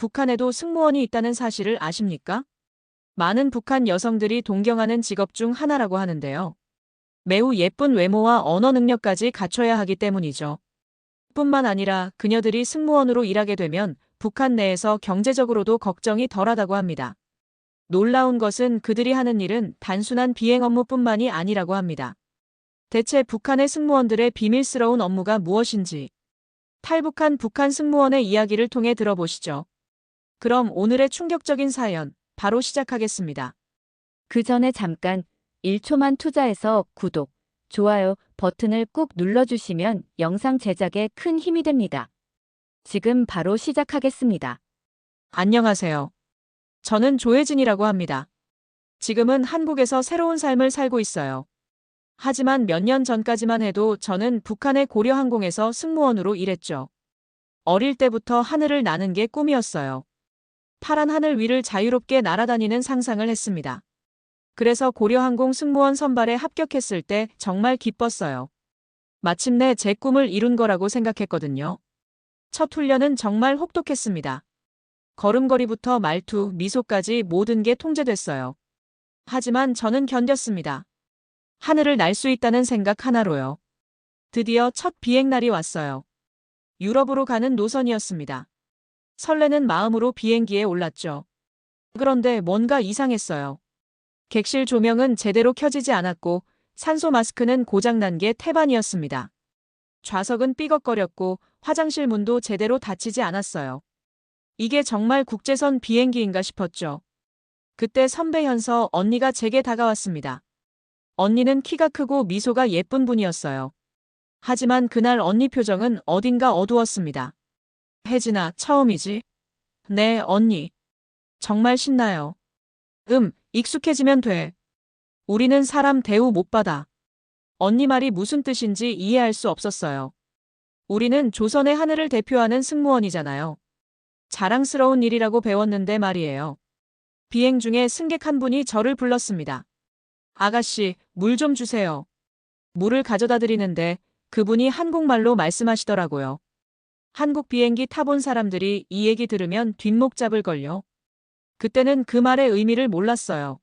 북한에도 승무원이 있다는 사실을 아십니까? 많은 북한 여성들이 동경하는 직업 중 하나라고 하는데요. 매우 예쁜 외모와 언어 능력까지 갖춰야 하기 때문이죠. 뿐만 아니라 그녀들이 승무원으로 일하게 되면 북한 내에서 경제적으로도 걱정이 덜하다고 합니다. 놀라운 것은 그들이 하는 일은 단순한 비행 업무뿐만이 아니라고 합니다. 대체 북한의 승무원들의 비밀스러운 업무가 무엇인지 탈북한 북한 승무원의 이야기를 통해 들어보시죠. 그럼 오늘의 충격적인 사연 바로 시작하겠습니다. 그 전에 잠깐 1초만 투자해서 구독, 좋아요 버튼을 꾹 눌러주시면 영상 제작에 큰 힘이 됩니다. 지금 바로 시작하겠습니다. 안녕하세요. 저는 조혜진이라고 합니다. 지금은 한국에서 새로운 삶을 살고 있어요. 하지만 몇 년 전까지만 해도 저는 북한의 고려항공에서 승무원으로 일했죠. 어릴 때부터 하늘을 나는 게 꿈이었어요. 파란 하늘 위를 자유롭게 날아다니는 상상을 했습니다. 그래서 고려항공 승무원 선발에 합격했을 때 정말 기뻤어요. 마침내 제 꿈을 이룬 거라고 생각했거든요. 첫 훈련은 정말 혹독했습니다. 걸음걸이부터 말투, 미소까지 모든 게 통제됐어요. 하지만 저는 견뎠습니다. 하늘을 날 수 있다는 생각 하나로요. 드디어 첫 비행날이 왔어요. 유럽으로 가는 노선이었습니다. 설레는 마음으로 비행기에 올랐죠. 그런데 뭔가 이상했어요. 객실 조명은 제대로 켜지지 않았고 산소 마스크는 고장난 게 태반이었습니다. 좌석은 삐걱거렸고 화장실 문도 제대로 닫히지 않았어요. 이게 정말 국제선 비행기인가 싶었죠. 그때 선배 현서 언니가 제게 다가왔습니다. 언니는 키가 크고 미소가 예쁜 분이었어요. 하지만 그날 언니 표정은 어딘가 어두웠습니다. 혜진아, 처음이지? 네, 언니. 정말 신나요. 익숙해지면 돼. 우리는 사람 대우 못 받아. 언니 말이 무슨 뜻인지 이해할 수 없었어요. 우리는 조선의 하늘을 대표하는 승무원이잖아요. 자랑스러운 일이라고 배웠는데 말이에요. 비행 중에 승객 한 분이 저를 불렀습니다. 아가씨, 물 좀 주세요. 물을 가져다 드리는데 그분이 한국말로 말씀하시더라고요. 한국 비행기 타본 사람들이 이 얘기 들으면 뒷목 잡을걸요. 그때는 그 말의 의미를 몰랐어요.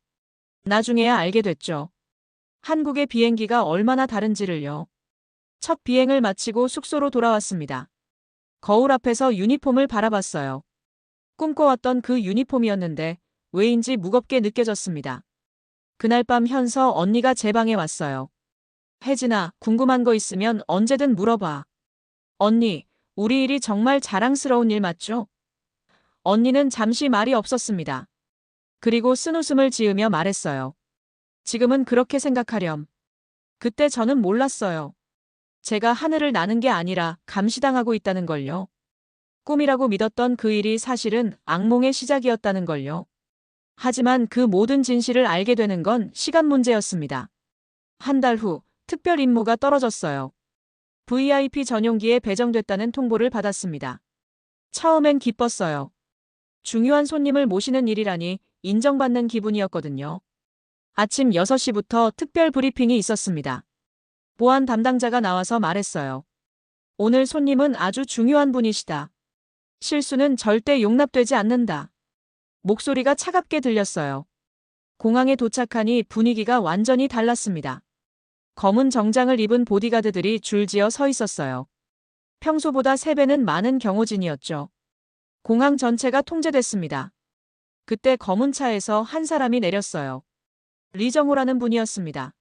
나중에야 알게 됐죠. 한국의 비행기가 얼마나 다른지를요. 첫 비행을 마치고 숙소로 돌아왔습니다. 거울 앞에서 유니폼을 바라봤어요. 꿈꿔왔던 그 유니폼이었는데 왜인지 무겁게 느껴졌습니다. 그날 밤 현서 언니가 제 방에 왔어요. 혜진아, 궁금한 거 있으면 언제든 물어봐. 언니, 우리 일이 정말 자랑스러운 일 맞죠? 언니는 잠시 말이 없었습니다. 그리고 쓴웃음을 지으며 말했어요. 지금은 그렇게 생각하렴. 그때 저는 몰랐어요. 제가 하늘을 나는 게 아니라 감시당하고 있다는 걸요. 꿈이라고 믿었던 그 일이 사실은 악몽의 시작이었다는 걸요. 하지만 그 모든 진실을 알게 되는 건 시간 문제였습니다. 한 달 후, 특별 임무가 떨어졌어요. VIP 전용기에 배정됐다는 통보를 받았습니다. 처음엔 기뻤어요. 중요한 손님을 모시는 일이라니 인정받는 기분이었거든요. 아침 6시부터 특별 브리핑이 있었습니다. 보안 담당자가 나와서 말했어요. 오늘 손님은 아주 중요한 분이시다. 실수는 절대 용납되지 않는다. 목소리가 차갑게 들렸어요. 공항에 도착하니 분위기가 완전히 달랐습니다. 검은 정장을 입은 보디가드들이 줄지어 서 있었어요. 평소보다 3배는 많은 경호진이었죠. 공항 전체가 통제됐습니다. 그때 검은 차에서 한 사람이 내렸어요. 리정호라는 분이었습니다.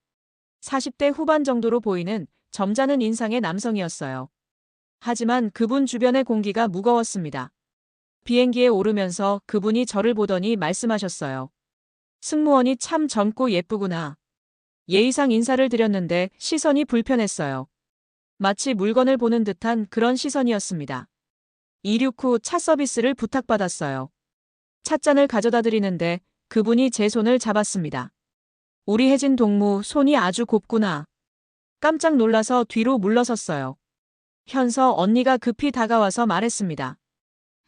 40대 후반 정도로 보이는 점잖은 인상의 남성이었어요. 하지만 그분 주변의 공기가 무거웠습니다. 비행기에 오르면서 그분이 저를 보더니 말씀하셨어요. 승무원이 참 젊고 예쁘구나. 예의상 인사를 드렸는데 시선이 불편했어요. 마치 물건을 보는 듯한 그런 시선이었습니다. 이륙 후 차 서비스를 부탁받았어요. 찻잔을 가져다 드리는데 그분이 제 손을 잡았습니다. 우리 혜진 동무 손이 아주 곱구나. 깜짝 놀라서 뒤로 물러섰어요. 현서 언니가 급히 다가와서 말했습니다.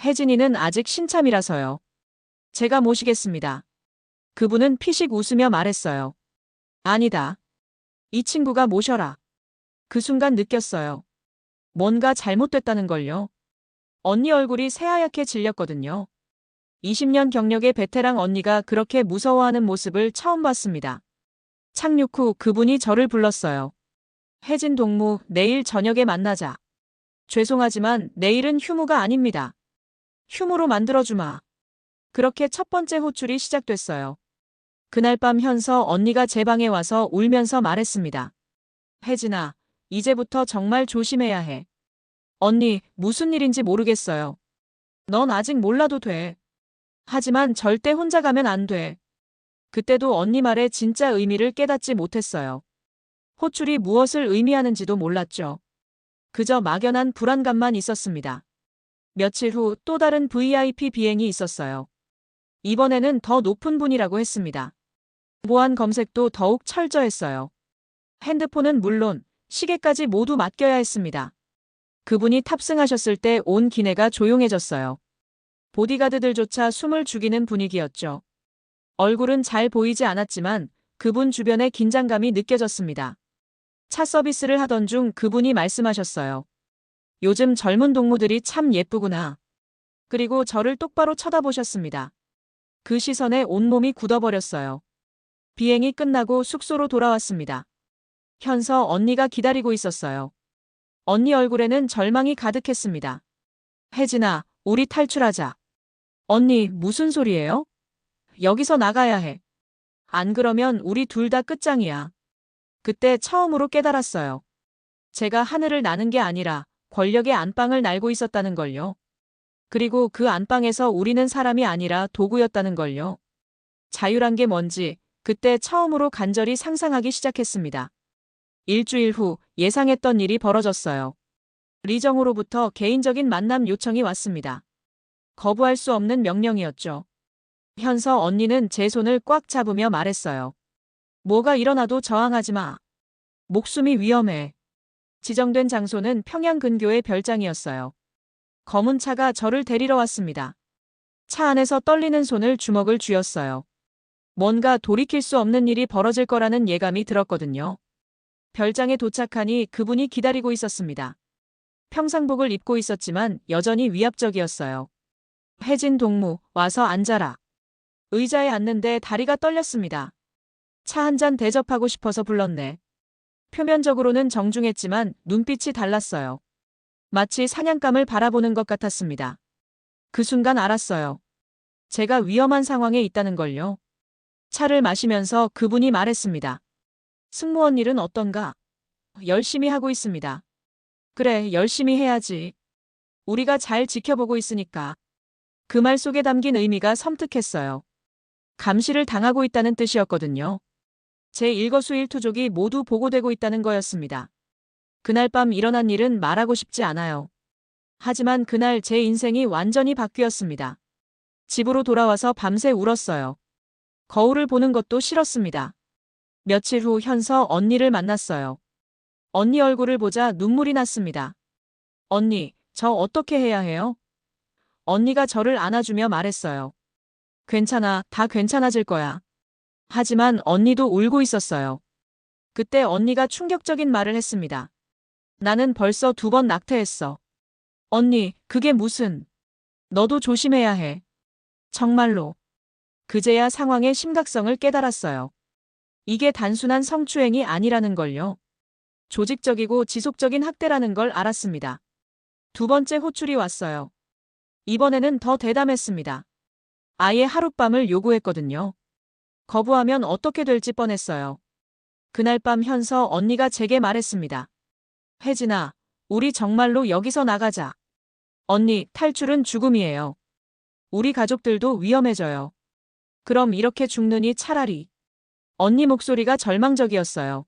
혜진이는 아직 신참이라서요. 제가 모시겠습니다. 그분은 피식 웃으며 말했어요. 아니다. 이 친구가 모셔라. 그 순간 느꼈어요. 뭔가 잘못됐다는 걸요. 언니 얼굴이 새하얗게 질렸거든요. 20년 경력의 베테랑 언니가 그렇게 무서워하는 모습을 처음 봤습니다. 착륙 후 그분이 저를 불렀어요. 혜진 동무, 내일 저녁에 만나자. 죄송하지만 내일은 휴무가 아닙니다. 휴무로 만들어주마. 그렇게 첫 번째 호출이 시작됐어요. 그날 밤 현서 언니가 제 방에 와서 울면서 말했습니다. 혜진아, 이제부터 정말 조심해야 해. 언니, 무슨 일인지 모르겠어요. 넌 아직 몰라도 돼. 하지만 절대 혼자 가면 안 돼. 그때도 언니 말의 진짜 의미를 깨닫지 못했어요. 호출이 무엇을 의미하는지도 몰랐죠. 그저 막연한 불안감만 있었습니다. 며칠 후 또 다른 VIP 비행이 있었어요. 이번에는 더 높은 분이라고 했습니다. 보안 검색도 더욱 철저했어요. 핸드폰은 물론 시계까지 모두 맡겨야 했습니다. 그분이 탑승하셨을 때 온 기내가 조용해졌어요. 보디가드들조차 숨을 죽이는 분위기였죠. 얼굴은 잘 보이지 않았지만 그분 주변의 긴장감이 느껴졌습니다. 차 서비스를 하던 중 그분이 말씀하셨어요. 요즘 젊은 동무들이 참 예쁘구나. 그리고 저를 똑바로 쳐다보셨습니다. 그 시선에 온몸이 굳어버렸어요. 비행이 끝나고 숙소로 돌아왔습니다. 현서 언니가 기다리고 있었어요. 언니 얼굴에는 절망이 가득했습니다. 혜진아, 우리 탈출하자. 언니, 무슨 소리예요? 여기서 나가야 해. 안 그러면 우리 둘 다 끝장이야. 그때 처음으로 깨달았어요. 제가 하늘을 나는 게 아니라 권력의 안방을 날고 있었다는 걸요. 그리고 그 안방에서 우리는 사람이 아니라 도구였다는 걸요. 자유란 게 뭔지 그때 처음으로 간절히 상상하기 시작했습니다. 일주일 후 예상했던 일이 벌어졌어요. 리정우로부터 개인적인 만남 요청이 왔습니다. 거부할 수 없는 명령이었죠. 현서 언니는 제 손을 꽉 잡으며 말했어요. 뭐가 일어나도 저항하지 마. 목숨이 위험해. 지정된 장소는 평양 근교의 별장이었어요. 검은 차가 저를 데리러 왔습니다. 차 안에서 떨리는 손을 주먹을 쥐었어요. 뭔가 돌이킬 수 없는 일이 벌어질 거라는 예감이 들었거든요. 별장에 도착하니 그분이 기다리고 있었습니다. 평상복을 입고 있었지만 여전히 위압적이었어요. 혜진 동무, 와서 앉아라. 의자에 앉는데 다리가 떨렸습니다. 차 한 잔 대접하고 싶어서 불렀네. 표면적으로는 정중했지만 눈빛이 달랐어요. 마치 사냥감을 바라보는 것 같았습니다. 그 순간 알았어요. 제가 위험한 상황에 있다는 걸요. 차를 마시면서 그분이 말했습니다. 승무원 일은 어떤가? 열심히 하고 있습니다. 그래, 열심히 해야지. 우리가 잘 지켜보고 있으니까. 그 말 속에 담긴 의미가 섬뜩했어요. 감시를 당하고 있다는 뜻이었거든요. 제 일거수일투족이 모두 보고되고 있다는 거였습니다. 그날 밤 일어난 일은 말하고 싶지 않아요. 하지만 그날 제 인생이 완전히 바뀌었습니다. 집으로 돌아와서 밤새 울었어요. 거울을 보는 것도 싫었습니다. 며칠 후 현서 언니를 만났어요. 언니 얼굴을 보자 눈물이 났습니다. 언니, 저 어떻게 해야 해요? 언니가 저를 안아주며 말했어요. 괜찮아, 다 괜찮아질 거야. 하지만 언니도 울고 있었어요. 그때 언니가 충격적인 말을 했습니다. 나는 벌써 2번 낙태했어. 언니, 그게 무슨... 너도 조심해야 해. 정말로. 그제야 상황의 심각성을 깨달았어요. 이게 단순한 성추행이 아니라는 걸요. 조직적이고 지속적인 학대라는 걸 알았습니다. 2번째 호출이 왔어요. 이번에는 더 대담했습니다. 아예 하룻밤을 요구했거든요. 거부하면 어떻게 될지 뻔했어요. 그날 밤 현서 언니가 제게 말했습니다. 혜진아, 우리 정말로 여기서 나가자. 언니, 탈출은 죽음이에요. 우리 가족들도 위험해져요. 그럼 이렇게 죽느니 차라리. 언니 목소리가 절망적이었어요.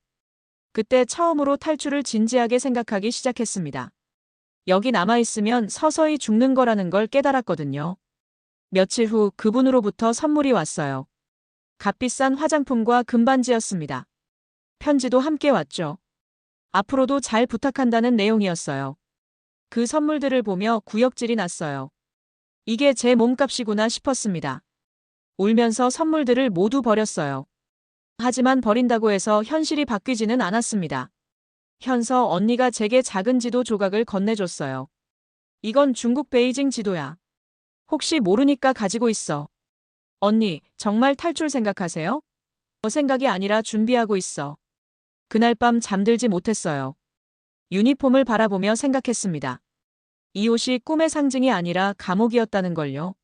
그때 처음으로 탈출을 진지하게 생각하기 시작했습니다. 여기 남아있으면 서서히 죽는 거라는 걸 깨달았거든요. 며칠 후 그분으로부터 선물이 왔어요. 값비싼 화장품과 금반지였습니다. 편지도 함께 왔죠. 앞으로도 잘 부탁한다는 내용이었어요. 그 선물들을 보며 구역질이 났어요. 이게 제 몸값이구나 싶었습니다. 울면서 선물들을 모두 버렸어요. 하지만 버린다고 해서 현실이 바뀌지는 않았습니다. 현서 언니가 제게 작은 지도 조각을 건네줬어요. 이건 중국 베이징 지도야. 혹시 모르니까 가지고 있어. 언니, 정말 탈출 생각하세요? 생각이 아니라 준비하고 있어. 그날 밤 잠들지 못했어요. 유니폼을 바라보며 생각했습니다. 이 옷이 꿈의 상징이 아니라 감옥이었다는 걸요.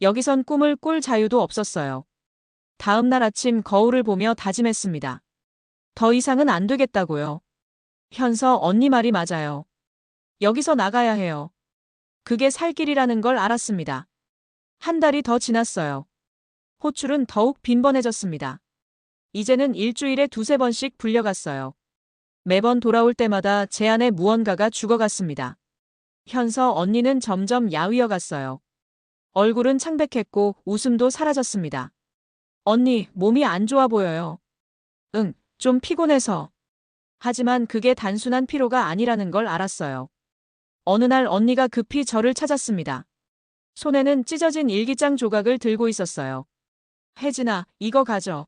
여기선 꿈을 꿀 자유도 없었어요. 다음 날 아침 거울을 보며 다짐했습니다. 더 이상은 안 되겠다고요. 현서 언니 말이 맞아요. 여기서 나가야 해요. 그게 살 길이라는 걸 알았습니다. 한 달이 더 지났어요. 호출은 더욱 빈번해졌습니다. 이제는 일주일에 두세 번씩 불려갔어요. 매번 돌아올 때마다 제 안에 무언가가 죽어갔습니다. 현서 언니는 점점 야위어 갔어요. 얼굴은 창백했고 웃음도 사라졌습니다. 언니, 몸이 안 좋아 보여요. 응, 좀 피곤해서. 하지만 그게 단순한 피로가 아니라는 걸 알았어요. 어느 날 언니가 급히 저를 찾았습니다. 손에는 찢어진 일기장 조각을 들고 있었어요. 혜진아, 이거 가져.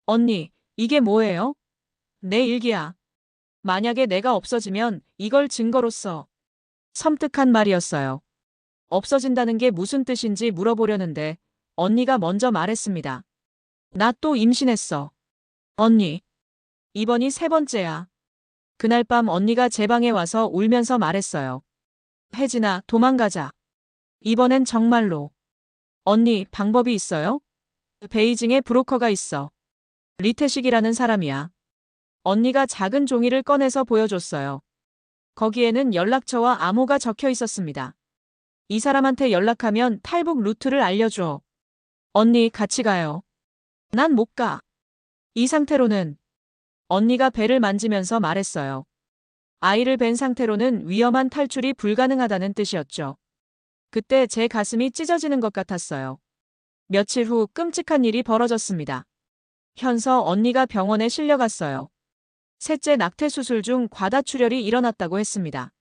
언니, 이게 뭐예요? 내 일기야. 만약에 내가 없어지면 이걸 증거로 써. 섬뜩한 말이었어요. 없어진다는 게 무슨 뜻인지 물어보려는데 언니가 먼저 말했습니다. 나 또 임신했어. 언니, 이번이 세 번째야. 그날 밤 언니가 제 방에 와서 울면서 말했어요. 혜진아, 도망가자. 이번엔 정말로. 언니, 방법이 있어요? 베이징에 브로커가 있어. 리태식이라는 사람이야. 언니가 작은 종이를 꺼내서 보여줬어요. 거기에는 연락처와 암호가 적혀 있었습니다. 이 사람한테 연락하면 탈북 루트를 알려줘. 언니, 같이 가요. 난 못 가. 이 상태로는. 언니가 배를 만지면서 말했어요. 아이를 벤 상태로는 위험한 탈출이 불가능하다는 뜻이었죠. 그때 제 가슴이 찢어지는 것 같았어요. 며칠 후 끔찍한 일이 벌어졌습니다. 현서 언니가 병원에 실려갔어요. 셋째 낙태 수술 중 과다출혈이 일어났다고 했습니다.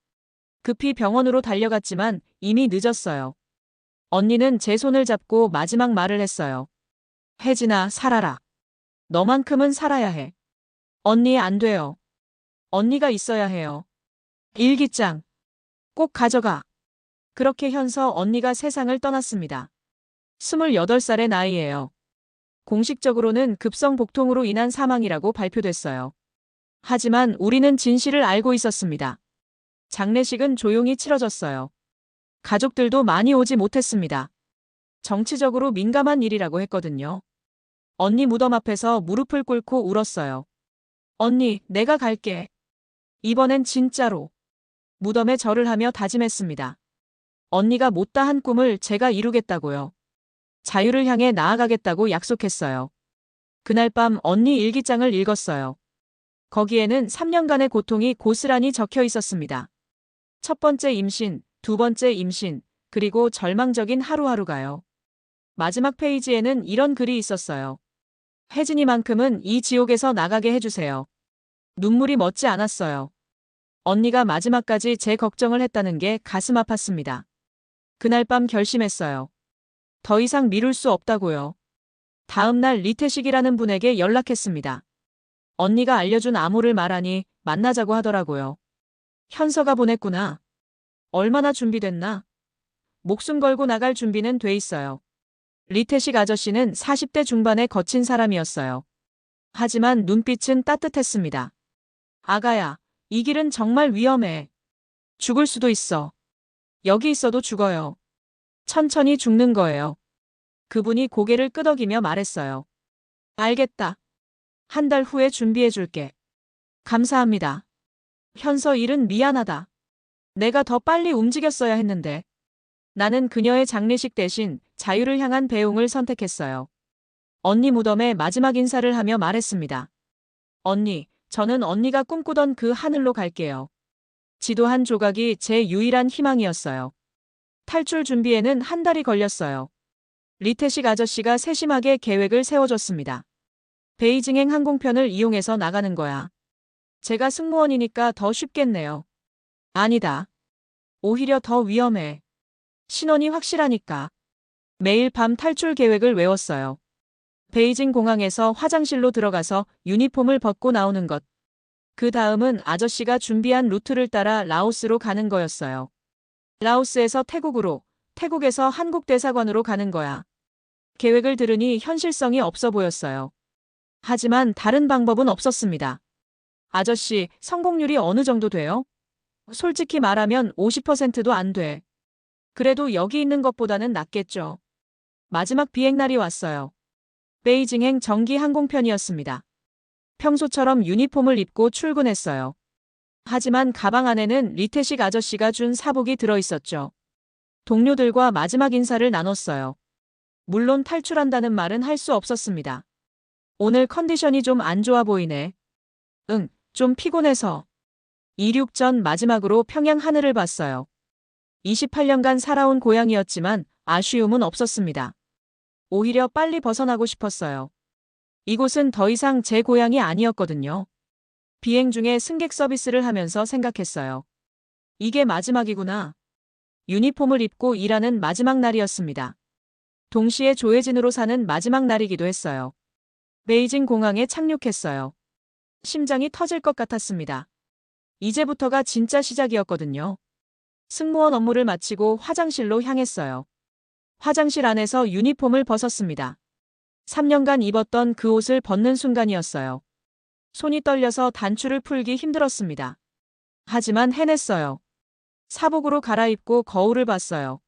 급히 병원으로 달려갔지만 이미 늦었어요. 언니는 제 손을 잡고 마지막 말을 했어요. 혜진아, 살아라. 너만큼은 살아야 해. 언니 안 돼요. 언니가 있어야 해요. 일기장. 꼭 가져가. 그렇게 현서 언니가 세상을 떠났습니다. 28살의 나이예요. 공식적으로는 급성 복통으로 인한 사망이라고 발표됐어요. 하지만 우리는 진실을 알고 있었습니다. 장례식은 조용히 치러졌어요. 가족들도 많이 오지 못했습니다. 정치적으로 민감한 일이라고 했거든요. 언니 무덤 앞에서 무릎을 꿇고 울었어요. 언니, 내가 갈게. 이번엔 진짜로. 무덤에 절을 하며 다짐했습니다. 언니가 못다한 꿈을 제가 이루겠다고요. 자유를 향해 나아가겠다고 약속했어요. 그날 밤 언니 일기장을 읽었어요. 거기에는 3년간의 고통이 고스란히 적혀 있었습니다. 첫 번째 임신, 두 번째 임신, 그리고 절망적인 하루하루가요. 마지막 페이지에는 이런 글이 있었어요. 혜진이만큼은 이 지옥에서 나가게 해주세요. 눈물이 멎지 않았어요. 언니가 마지막까지 제 걱정을 했다는 게 가슴 아팠습니다. 그날 밤 결심했어요. 더 이상 미룰 수 없다고요. 다음 날 리태식이라는 분에게 연락했습니다. 언니가 알려준 암호를 말하니 만나자고 하더라고요. 현서가 보냈구나. 얼마나 준비됐나? 목숨 걸고 나갈 준비는 돼 있어요. 리태식 아저씨는 40대 중반의 거친 사람이었어요. 하지만 눈빛은 따뜻했습니다. 아가야, 이 길은 정말 위험해. 죽을 수도 있어. 여기 있어도 죽어요. 천천히 죽는 거예요. 그분이 고개를 끄덕이며 말했어요. 알겠다. 한 달 후에 준비해줄게. 감사합니다. 현서 일은 미안하다. 내가 더 빨리 움직였어야 했는데. 나는 그녀의 장례식 대신 자유를 향한 배웅을 선택했어요. 언니 무덤에 마지막 인사를 하며 말했습니다. 언니, 저는 언니가 꿈꾸던 그 하늘로 갈게요. 지도 한 조각이 제 유일한 희망이었어요. 탈출 준비에는 한 달이 걸렸어요. 리태식 아저씨가 세심하게 계획을 세워줬습니다. 베이징행 항공편을 이용해서 나가는 거야. 제가 승무원이니까 더 쉽겠네요. 아니다. 오히려 더 위험해. 신원이 확실하니까. 매일 밤 탈출 계획을 외웠어요. 베이징 공항에서 화장실로 들어가서 유니폼을 벗고 나오는 것. 그 다음은 아저씨가 준비한 루트를 따라 라오스로 가는 거였어요. 라오스에서 태국으로, 태국에서 한국 대사관으로 가는 거야. 계획을 들으니 현실성이 없어 보였어요. 하지만 다른 방법은 없었습니다. 아저씨, 성공률이 어느 정도 돼요? 솔직히 말하면 50%도 안 돼. 그래도 여기 있는 것보다는 낫겠죠. 마지막 비행날이 왔어요. 베이징행 정기 항공편이었습니다. 평소처럼 유니폼을 입고 출근했어요. 하지만 가방 안에는 리태식 아저씨가 준 사복이 들어있었죠. 동료들과 마지막 인사를 나눴어요. 물론 탈출한다는 말은 할 수 없었습니다. 오늘 컨디션이 좀 안 좋아 보이네. 응, 좀 피곤해서. 이륙 전 마지막으로 평양 하늘을 봤어요. 28년간 살아온 고향이었지만 아쉬움은 없었습니다. 오히려 빨리 벗어나고 싶었어요. 이곳은 더 이상 제 고향이 아니었거든요. 비행 중에 승객 서비스를 하면서 생각했어요. 이게 마지막이구나. 유니폼을 입고 일하는 마지막 날이었습니다. 동시에 조혜진으로 사는 마지막 날이기도 했어요. 베이징 공항에 착륙했어요. 심장이 터질 것 같았습니다. 이제부터가 진짜 시작이었거든요. 승무원 업무를 마치고 화장실로 향했어요. 화장실 안에서 유니폼을 벗었습니다. 3년간 입었던 그 옷을 벗는 순간이었어요. 손이 떨려서 단추를 풀기 힘들었습니다. 하지만 해냈어요. 사복으로 갈아입고 거울을 봤어요.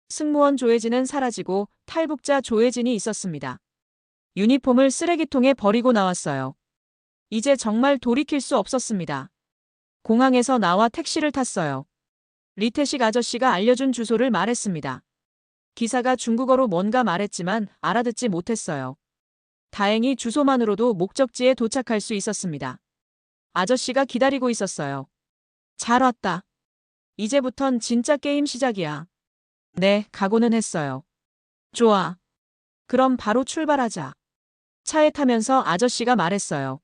승무원 조혜진은 사라지고 탈북자 조혜진이 있었습니다. 유니폼을 쓰레기통에 버리고 나왔어요. 이제 정말 돌이킬 수 없었습니다. 공항에서 나와 택시를 탔어요. 리태식 아저씨가 알려준 주소를 말했습니다. 기사가 중국어로 뭔가 말했지만 알아듣지 못했어요. 다행히 주소만으로도 목적지에 도착할 수 있었습니다. 아저씨가 기다리고 있었어요. 잘 왔다. 이제부턴 진짜 게임 시작이야. 네, 각오는 했어요. 좋아. 그럼 바로 출발하자. 차에 타면서 아저씨가 말했어요.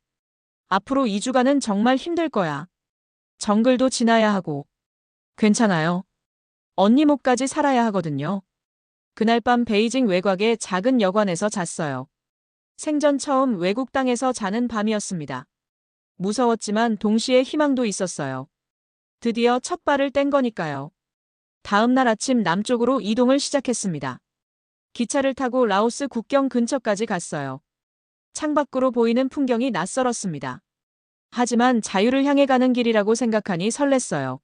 앞으로 2주간은 정말 힘들 거야. 정글도 지나야 하고. 괜찮아요. 언니 목까지 살아야 하거든요. 그날 밤 베이징 외곽의 작은 여관에서 잤어요. 생전 처음 외국 땅에서 자는 밤이었습니다. 무서웠지만 동시에 희망도 있었어요. 드디어 첫 발을 뗀 거니까요. 다음 날 아침 남쪽으로 이동을 시작했습니다. 기차를 타고 라오스 국경 근처까지 갔어요. 창밖으로 보이는 풍경이 낯설었습니다. 하지만 자유를 향해 가는 길이라고 생각하니 설렜어요.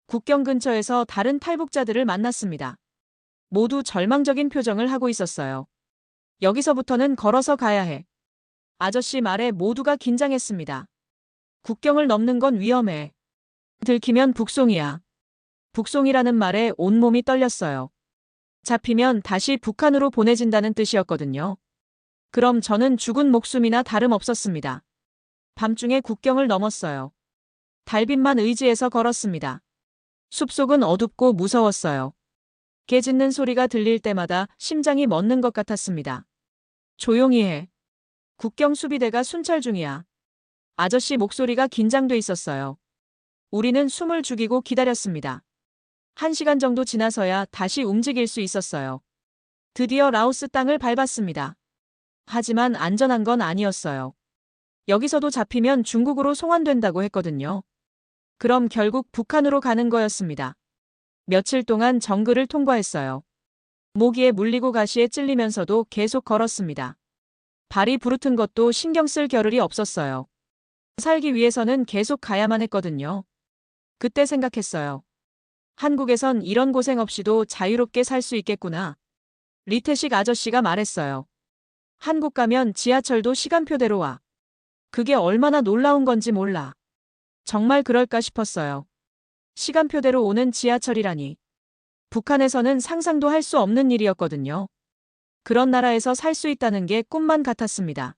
국경 근처에서 다른 탈북자들을 만났습니다. 모두 절망적인 표정을 하고 있었어요. 여기서부터는 걸어서 가야 해. 아저씨 말에 모두가 긴장했습니다. 국경을 넘는 건 위험해. 들키면 북송이야. 북송이라는 말에 온몸이 떨렸어요. 잡히면 다시 북한으로 보내진다는 뜻이었거든요. 그럼 저는 죽은 목숨이나 다름없었습니다. 밤중에 국경을 넘었어요. 달빛만 의지해서 걸었습니다. 숲속은 어둡고 무서웠어요. 개 짖는 소리가 들릴 때마다 심장이 멎는 것 같았습니다. 조용히 해. 국경 수비대가 순찰 중이야. 아저씨 목소리가 긴장돼 있었어요. 우리는 숨을 죽이고 기다렸습니다. 1시간 정도 지나서야 다시 움직일 수 있었어요. 드디어 라오스 땅을 밟았습니다. 하지만 안전한 건 아니었어요. 여기서도 잡히면 중국으로 송환된다고 했거든요. 그럼 결국 북한으로 가는 거였습니다. 며칠 동안 정글을 통과했어요. 모기에 물리고 가시에 찔리면서도 계속 걸었습니다. 발이 부르튼 것도 신경 쓸 겨를이 없었어요. 살기 위해서는 계속 가야만 했거든요. 그때 생각했어요. 한국에선 이런 고생 없이도 자유롭게 살 수 있겠구나. 리태식 아저씨가 말했어요. 한국 가면 지하철도 시간표대로 와. 그게 얼마나 놀라운 건지 몰라. 정말 그럴까 싶었어요. 시간표대로 오는 지하철이라니. 북한에서는 상상도 할 수 없는 일이었거든요. 그런 나라에서 살 수 있다는 게 꿈만 같았습니다.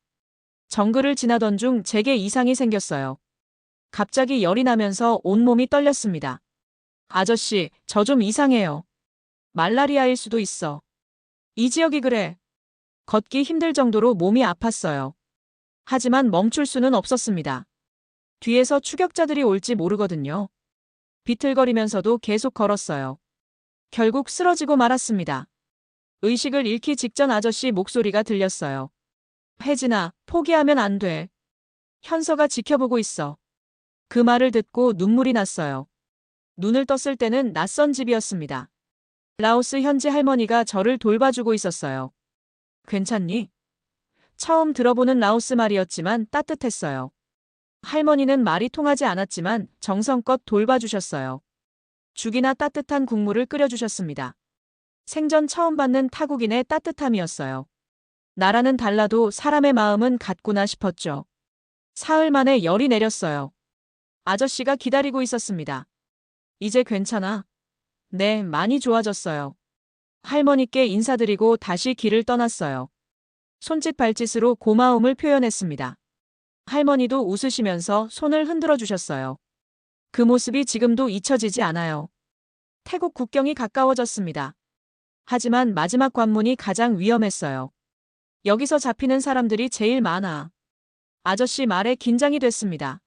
정글을 지나던 중 제게 이상이 생겼어요. 갑자기 열이 나면서 온몸이 떨렸습니다. 아저씨, 저 좀 이상해요. 말라리아일 수도 있어. 이 지역이 그래. 걷기 힘들 정도로 몸이 아팠어요. 하지만 멈출 수는 없었습니다. 뒤에서 추격자들이 올지 모르거든요. 비틀거리면서도 계속 걸었어요. 결국 쓰러지고 말았습니다. 의식을 잃기 직전 아저씨 목소리가 들렸어요. 혜진아, 포기하면 안 돼. 현서가 지켜보고 있어. 그 말을 듣고 눈물이 났어요. 눈을 떴을 때는 낯선 집이었습니다. 라오스 현지 할머니가 저를 돌봐주고 있었어요. 괜찮니? 처음 들어보는 라오스 말이었지만 따뜻했어요. 할머니는 말이 통하지 않았지만 정성껏 돌봐주셨어요. 죽이나 따뜻한 국물을 끓여주셨습니다. 생전 처음 받는 타국인의 따뜻함이었어요. 나라는 달라도 사람의 마음은 같구나 싶었죠. 사흘 만에 열이 내렸어요. 아저씨가 기다리고 있었습니다. 이제 괜찮아? 네, 많이 좋아졌어요. 할머니께 인사드리고 다시 길을 떠났어요. 손짓 발짓으로 고마움을 표현했습니다. 할머니도 웃으시면서 손을 흔들어 주셨어요. 그 모습이 지금도 잊혀지지 않아요. 태국 국경이 가까워졌습니다. 하지만 마지막 관문이 가장 위험했어요. 여기서 잡히는 사람들이 제일 많아. 아저씨 말에 긴장이 됐습니다.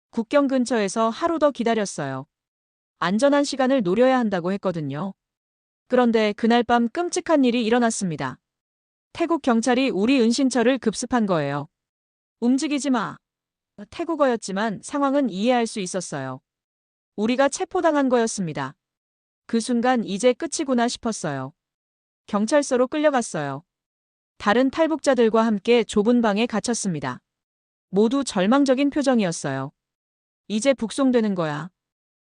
국경 근처에서 하루 더 기다렸어요. 안전한 시간을 노려야 한다고 했거든요. 그런데 그날 밤 끔찍한 일이 일어났습니다. 태국 경찰이 우리 은신처를 급습한 거예요. 움직이지 마. 태국어였지만 상황은 이해할 수 있었어요. 우리가 체포당한 거였습니다. 그 순간 이제 끝이구나 싶었어요. 경찰서로 끌려갔어요. 다른 탈북자들과 함께 좁은 방에 갇혔습니다. 모두 절망적인 표정이었어요. 이제 북송되는 거야.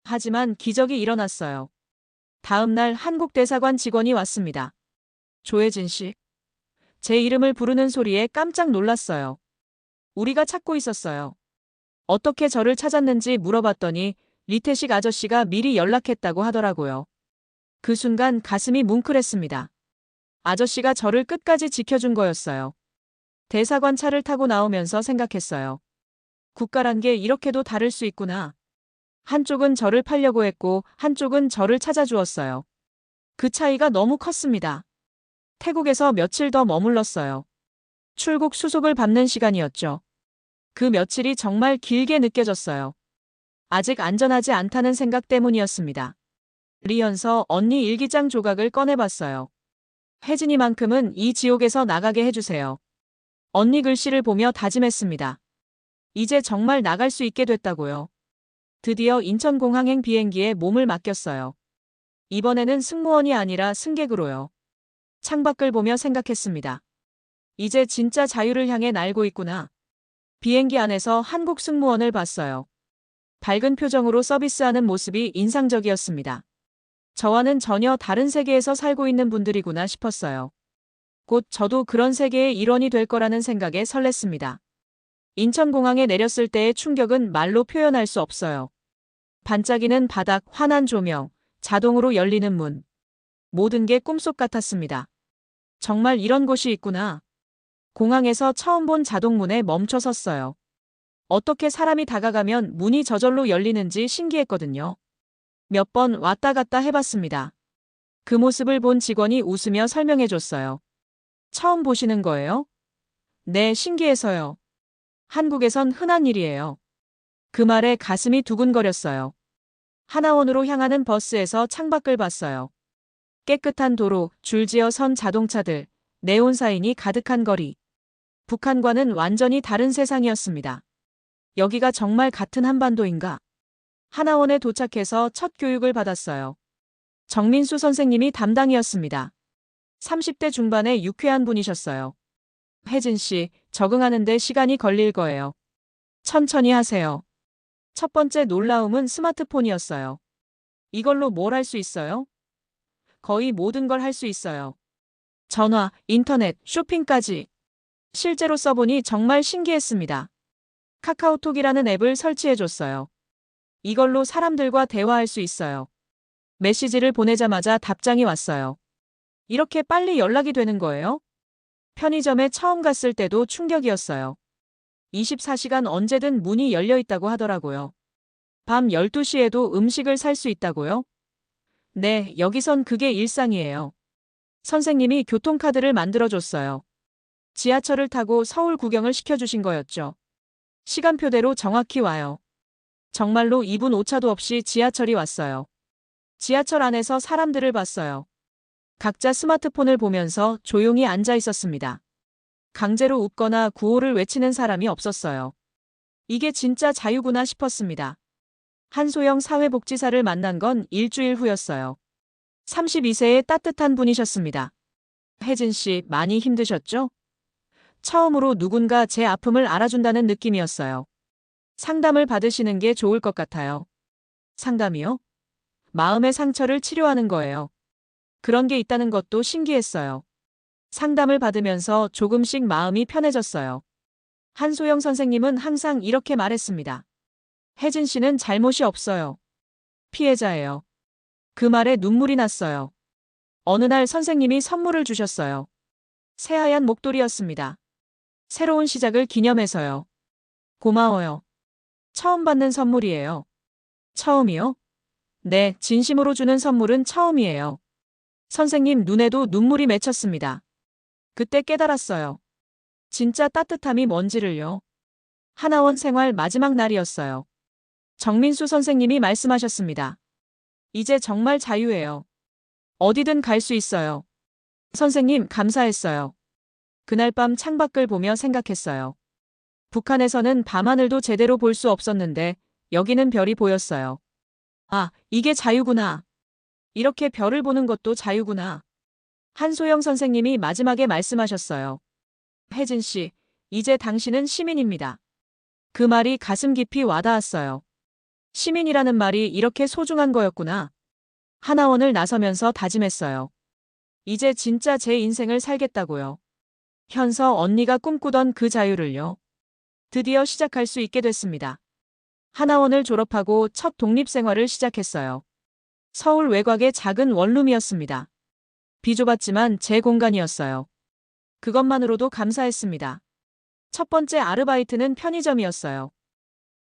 하지만 기적이 일어났어요. 다음 날 한국 대사관 직원이 왔습니다. 조혜진 씨. 제 이름을 부르는 소리에 깜짝 놀랐어요. 우리가 찾고 있었어요. 어떻게 저를 찾았는지 물어봤더니 리태식 아저씨가 미리 연락했다고 하더라고요. 그 순간 가슴이 뭉클했습니다. 아저씨가 저를 끝까지 지켜준 거였어요. 대사관 차를 타고 나오면서 생각했어요. 국가란 게 이렇게도 다를 수 있구나. 한쪽은 저를 팔려고 했고 한쪽은 저를 찾아주었어요. 그 차이가 너무 컸습니다. 태국에서 며칠 더 머물렀어요. 출국 수속을 밟는 시간이었죠. 그 며칠이 정말 길게 느껴졌어요. 아직 안전하지 않다는 생각 때문이었습니다. 리연서 언니 일기장 조각을 꺼내봤어요. 혜진이만큼은 이 지옥에서 나가게 해주세요. 언니 글씨를 보며 다짐했습니다. 이제 정말 나갈 수 있게 됐다고요. 드디어 인천공항행 비행기에 몸을 맡겼어요. 이번에는 승무원이 아니라 승객으로요. 창밖을 보며 생각했습니다. 이제 진짜 자유를 향해 날고 있구나. 비행기 안에서 한국 승무원을 봤어요. 밝은 표정으로 서비스하는 모습이 인상적이었습니다. 저와는 전혀 다른 세계에서 살고 있는 분들이구나 싶었어요. 곧 저도 그런 세계의 일원이 될 거라는 생각에 설렜습니다. 인천공항에 내렸을 때의 충격은 말로 표현할 수 없어요. 반짝이는 바닥, 환한 조명, 자동으로 열리는 문. 모든 게 꿈속 같았습니다. 정말 이런 곳이 있구나. 공항에서 처음 본 자동문에 멈춰 섰어요. 어떻게 사람이 다가가면 문이 저절로 열리는지 신기했거든요. 몇 번 왔다 갔다 해봤습니다. 그 모습을 본 직원이 웃으며 설명해줬어요. 처음 보시는 거예요? 네, 신기해서요. 한국에선 흔한 일이에요. 그 말에 가슴이 두근거렸어요. 하나원으로 향하는 버스에서 창밖을 봤어요. 깨끗한 도로, 줄지어 선 자동차들, 네온 사인이 가득한 거리. 북한과는 완전히 다른 세상이었습니다. 여기가 정말 같은 한반도인가? 하나원에 도착해서 첫 교육을 받았어요. 정민수 선생님이 담당이었습니다. 30대 중반의 유쾌한 분이셨어요. 혜진 씨, 적응하는데 시간이 걸릴 거예요. 천천히 하세요. 첫 번째 놀라움은 스마트폰이었어요. 이걸로 뭘 할 수 있어요? 거의 모든 걸 할 수 있어요. 전화, 인터넷, 쇼핑까지. 실제로 써보니 정말 신기했습니다. 카카오톡이라는 앱을 설치해줬어요. 이걸로 사람들과 대화할 수 있어요. 메시지를 보내자마자 답장이 왔어요. 이렇게 빨리 연락이 되는 거예요? 편의점에 처음 갔을 때도 충격이었어요. 24시간 언제든 문이 열려 있다고 하더라고요. 밤 12시에도 음식을 살 수 있다고요? 네, 여기선 그게 일상이에요. 선생님이 교통카드를 만들어줬어요. 지하철을 타고 서울 구경을 시켜주신 거였죠. 시간표대로 정확히 와요. 정말로 2분 오차도 없이 지하철이 왔어요. 지하철 안에서 사람들을 봤어요. 각자 스마트폰을 보면서 조용히 앉아 있었습니다. 강제로 웃거나 구호를 외치는 사람이 없었어요. 이게 진짜 자유구나 싶었습니다. 한소영 사회복지사를 만난 건 일주일 후였어요. 32세의 따뜻한 분이셨습니다. 혜진 씨, 많이 힘드셨죠? 처음으로 누군가 제 아픔을 알아준다는 느낌이었어요. 상담을 받으시는 게 좋을 것 같아요. 상담이요? 마음의 상처를 치료하는 거예요. 그런 게 있다는 것도 신기했어요. 상담을 받으면서 조금씩 마음이 편해졌어요. 한소영 선생님은 항상 이렇게 말했습니다. 혜진 씨는 잘못이 없어요. 피해자예요. 그 말에 눈물이 났어요. 어느 날 선생님이 선물을 주셨어요. 새하얀 목도리였습니다. 새로운 시작을 기념해서요. 고마워요. 처음 받는 선물이에요. 처음이요? 네, 진심으로 주는 선물은 처음이에요. 선생님 눈에도 눈물이 맺혔습니다. 그때 깨달았어요. 진짜 따뜻함이 뭔지를요. 하나원 생활 마지막 날이었어요. 정민수 선생님이 말씀하셨습니다. 이제 정말 자유예요. 어디든 갈 수 있어요. 선생님, 감사했어요. 그날 밤 창밖을 보며 생각했어요. 북한에서는 밤하늘도 제대로 볼 수 없었는데 여기는 별이 보였어요. 아, 이게 자유구나. 이렇게 별을 보는 것도 자유구나. 한소영 선생님이 마지막에 말씀하셨어요. 혜진 씨, 이제 당신은 시민입니다. 그 말이 가슴 깊이 와닿았어요. 시민이라는 말이 이렇게 소중한 거였구나. 하나원을 나서면서 다짐했어요. 이제 진짜 제 인생을 살겠다고요. 현서 언니가 꿈꾸던 그 자유를요. 드디어 시작할 수 있게 됐습니다. 하나원을 졸업하고 첫 독립생활을 시작했어요. 서울 외곽의 작은 원룸이었습니다. 비좁았지만 제 공간이었어요. 그것만으로도 감사했습니다. 첫 번째 아르바이트는 편의점이었어요.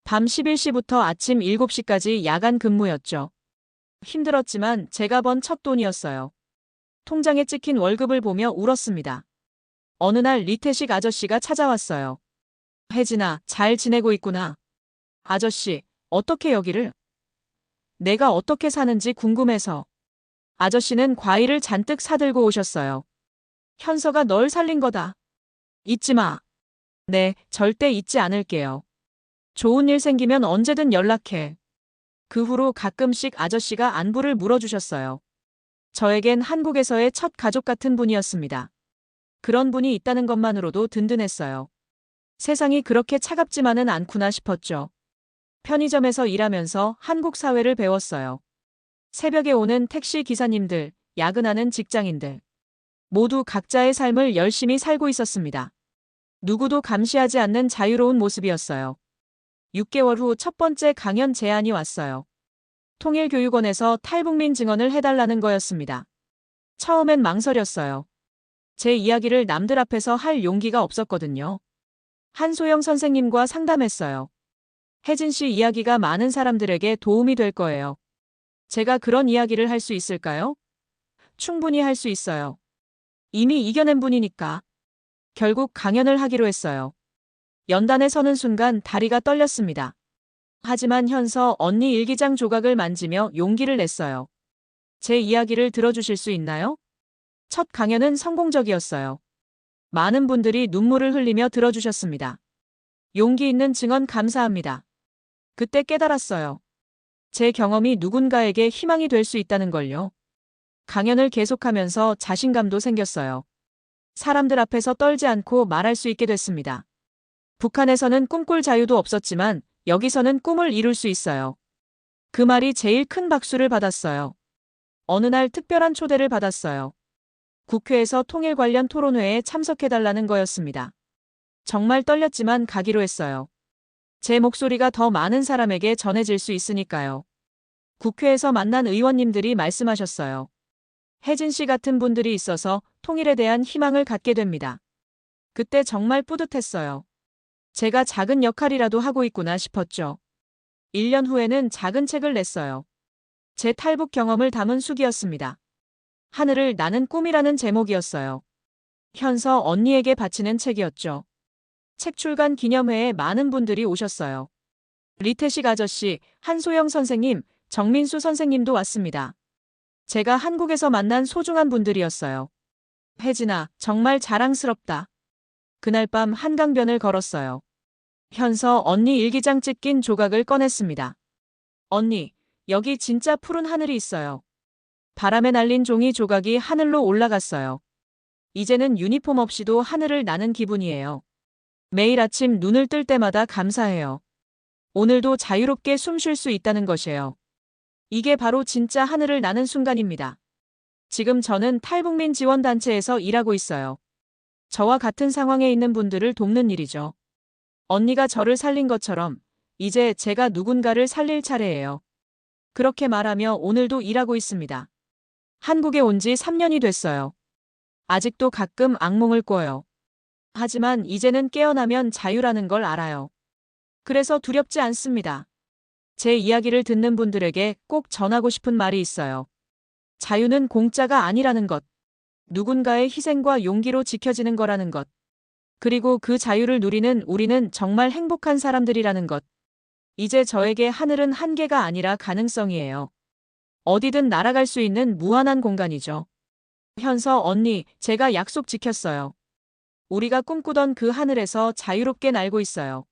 밤 11시부터 아침 7시까지 야간 근무였죠. 힘들었지만 제가 번 첫 돈이었어요. 통장에 찍힌 월급을 보며 울었습니다. 어느 날 리태식 아저씨가 찾아왔어요. 혜진아, 잘 지내고 있구나. 아저씨, 어떻게 여기를? 내가 어떻게 사는지 궁금해서. 아저씨는 과일을 잔뜩 사들고 오셨어요. 현서가 널 살린 거다. 잊지 마. 네, 절대 잊지 않을게요. 좋은 일 생기면 언제든 연락해. 그 후로 가끔씩 아저씨가 안부를 물어주셨어요. 저에겐 한국에서의 첫 가족 같은 분이었습니다. 그런 분이 있다는 것만으로도 든든했어요. 세상이 그렇게 차갑지만은 않구나 싶었죠. 편의점에서 일하면서 한국 사회를 배웠어요. 새벽에 오는 택시 기사님들, 야근하는 직장인들. 모두 각자의 삶을 열심히 살고 있었습니다. 누구도 감시하지 않는 자유로운 모습이었어요. 6개월 후 첫 번째 강연 제안이 왔어요. 통일교육원에서 탈북민 증언을 해달라는 거였습니다. 처음엔 망설였어요. 제 이야기를 남들 앞에서 할 용기가 없었거든요. 한소영 선생님과 상담했어요. 혜진 씨 이야기가 많은 사람들에게 도움이 될 거예요. 제가 그런 이야기를 할 수 있을까요? 충분히 할 수 있어요. 이미 이겨낸 분이니까. 결국 강연을 하기로 했어요. 연단에 서는 순간 다리가 떨렸습니다. 하지만 현서 언니 일기장 조각을 만지며 용기를 냈어요. 제 이야기를 들어주실 수 있나요? 첫 강연은 성공적이었어요. 많은 분들이 눈물을 흘리며 들어주셨습니다. 용기 있는 증언 감사합니다. 그때 깨달았어요. 제 경험이 누군가에게 희망이 될 수 있다는 걸요. 강연을 계속하면서 자신감도 생겼어요. 사람들 앞에서 떨지 않고 말할 수 있게 됐습니다. 북한에서는 꿈꿀 자유도 없었지만 여기서는 꿈을 이룰 수 있어요. 그 말이 제일 큰 박수를 받았어요. 어느 날 특별한 초대를 받았어요. 국회에서 통일 관련 토론회에 참석해달라는 거였습니다. 정말 떨렸지만 가기로 했어요. 제 목소리가 더 많은 사람에게 전해질 수 있으니까요. 국회에서 만난 의원님들이 말씀하셨어요. 혜진 씨 같은 분들이 있어서 통일에 대한 희망을 갖게 됩니다. 그때 정말 뿌듯했어요. 제가 작은 역할이라도 하고 있구나 싶었죠. 1년 후에는 작은 책을 냈어요. 제 탈북 경험을 담은 수기였습니다. 하늘을 나는 꿈이라는 제목이었어요. 현서 언니에게 바치는 책이었죠. 책 출간 기념회에 많은 분들이 오셨어요. 리태식 아저씨, 한소영 선생님, 정민수 선생님도 왔습니다. 제가 한국에서 만난 소중한 분들이었어요. 혜진아, 정말 자랑스럽다. 그날 밤 한강변을 걸었어요. 현서 언니 일기장 찍힌 조각을 꺼냈습니다. 언니, 여기 진짜 푸른 하늘이 있어요. 바람에 날린 종이 조각이 하늘로 올라갔어요. 이제는 유니폼 없이도 하늘을 나는 기분이에요. 매일 아침 눈을 뜰 때마다 감사해요. 오늘도 자유롭게 숨 쉴 수 있다는 것이에요. 이게 바로 진짜 하늘을 나는 순간입니다. 지금 저는 탈북민 지원단체에서 일하고 있어요. 저와 같은 상황에 있는 분들을 돕는 일이죠. 언니가 저를 살린 것처럼 이제 제가 누군가를 살릴 차례예요. 그렇게 말하며 오늘도 일하고 있습니다. 한국에 온 지 3년이 됐어요. 아직도 가끔 악몽을 꿔요. 하지만 이제는 깨어나면 자유라는 걸 알아요. 그래서 두렵지 않습니다. 제 이야기를 듣는 분들에게 꼭 전하고 싶은 말이 있어요. 자유는 공짜가 아니라는 것. 누군가의 희생과 용기로 지켜지는 거라는 것. 그리고 그 자유를 누리는 우리는 정말 행복한 사람들이라는 것. 이제 저에게 하늘은 한계가 아니라 가능성이에요. 어디든 날아갈 수 있는 무한한 공간이죠. 현서 언니, 제가 약속 지켰어요. 우리가 꿈꾸던 그 하늘에서 자유롭게 날고 있어요.